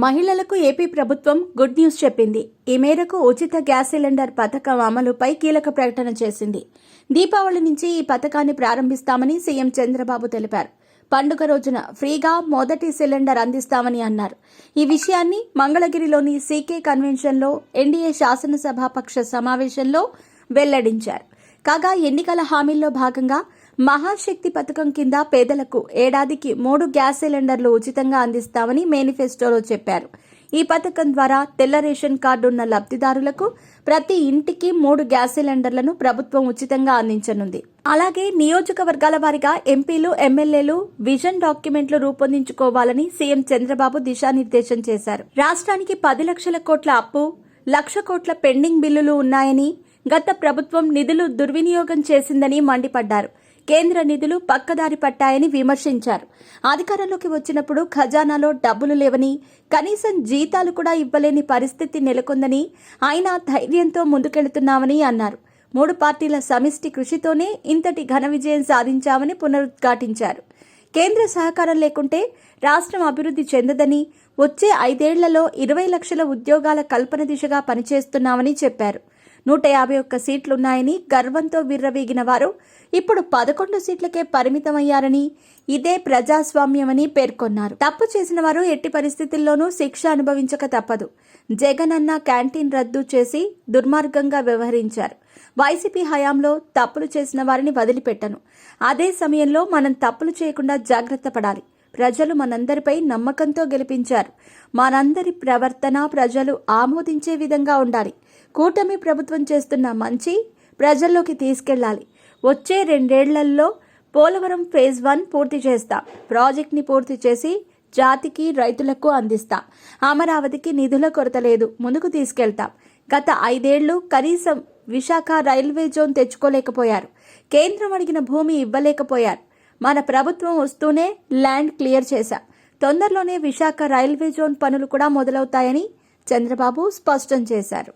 మహిళలకు ఏపీ ప్రభుత్వం good news చెప్పింది. ఈ మేరకు ఉచిత గ్యాస్ సిలిండర్ పథకం అమలుపై కీలక ప్రకటన చేసింది. దీపావళి నుంచి ఈ పథకాన్ని ప్రారంభిస్తామని సీఎం చంద్రబాబు తెలిపారు. పండుగ రోజున ఫ్రీగా మొదటి సిలిండర్ అందిస్తామని అన్నారు. ఈ విషయాన్ని మంగళగిరిలోని సీకే కన్వెన్షన్లో ఎన్డీఏ శాసనసభాపక్ష సమావేశంలో వెల్లడించారు. కాగా ఎన్నికల హామీల్లో భాగంగా మహాశక్తి పథకం కింద పేదలకు ఏడాదికి 3 గ్యాస్ సిలిండర్లు ఉచితంగా అందిస్తామని మేనిఫెస్టోలో చెప్పారు. ఈ పథకం ద్వారా తెల్ల రేషన్ కార్డు ఉన్న లబ్ధిదారులకు ప్రతి ఇంటికి 3 గ్యాస్ సిలిండర్లను ప్రభుత్వం ఉచితంగా అందించనుంది. అలాగే నియోజకవర్గాల వారీగా ఎంపీలు, ఎమ్మెల్యేలు విజన్ డాక్యుమెంట్లు రూపొందించుకోవాలని సీఎం చంద్రబాబు దిశానిర్దేశం చేశారు. రాష్ట్రానికి 10 లక్షల కోట్ల అప్పు, 1,00,000 కోట్ల పెండింగ్ బిల్లులు ఉన్నాయని, గత ప్రభుత్వం నిధులు దుర్వినియోగం చేసిందని మండిపడ్డారు. కేంద్ర నిధులు పక్కదారి పట్టాయని విమర్శించారు. అధికారంలోకి వచ్చినప్పుడు ఖజానాలో డబ్బులు లేవని, కనీసం జీతాలు కూడా ఇవ్వలేని పరిస్థితి నెలకొందని, అయినా ధైర్యంతో ముందుకెళ్తున్నామని అన్నారు. 3 పార్టీల సమిష్టి కృషితోనే ఇంతటి ఘన విజయం సాధించామని పునరుద్ఘాటించారు. కేంద్ర సహకారం లేకుంటే రాష్ట్రం అభివృద్ధి చెందదని, వచ్చే 5 ఏళ్లలో 20 లక్షల ఉద్యోగాల కల్పన దిశగా పనిచేస్తున్నామని చెప్పారు. 151 సీట్లున్నాయని గర్వంతో విర్రవీగిన వారు ఇప్పుడు 11 సీట్లకే పరిమితమయ్యారని, ఇదే ప్రజాస్వామ్యమని పేర్కొన్నారు. తప్పు చేసిన వారు ఎట్టి పరిస్థితుల్లోనూ శిక్ష అనుభవించక తప్పదు. జగన్ అన్న క్యాంటీన్ రద్దు చేసి దుర్మార్గంగా వ్యవహరించారు. వైసీపీ హయాంలో తప్పులు చేసిన వారిని వదిలిపెట్టను. అదే సమయంలో మనం తప్పులు చేయకుండా జాగ్రత్త పడాలి. ప్రజలు మనందరిపై నమ్మకంతో గెలిపించారు. మనందరి ప్రవర్తన ప్రజలు ఆమోదించే విధంగా ఉండాలి. కూటమి ప్రభుత్వం చేస్తున్న మంచి ప్రజల్లోకి తీసుకెళ్లాలి. వచ్చే 2 ఏళ్లలో పోలవరం ఫేజ్ 1 పూర్తి చేస్తాం. ప్రాజెక్ట్ని పూర్తి చేసి జాతికి, రైతులకు అందిస్తాం. అమరావతికి నిధుల కొరత లేదు, ముందుకు తీసుకెళ్తాం. గత 5 ఏళ్లు కనీసం విశాఖ రైల్వే జోన్ తెచ్చుకోలేకపోయారు. కేంద్రం అడిగిన భూమి ఇవ్వలేకపోయారు. మన ప్రభుత్వం వస్తూనే ల్యాండ్ క్లియర్ చేశాం. తొందరలోనే విశాఖ రైల్వే జోన్ పనులు కూడా మొదలవుతాయని చంద్రబాబు స్పష్టం చేశారు.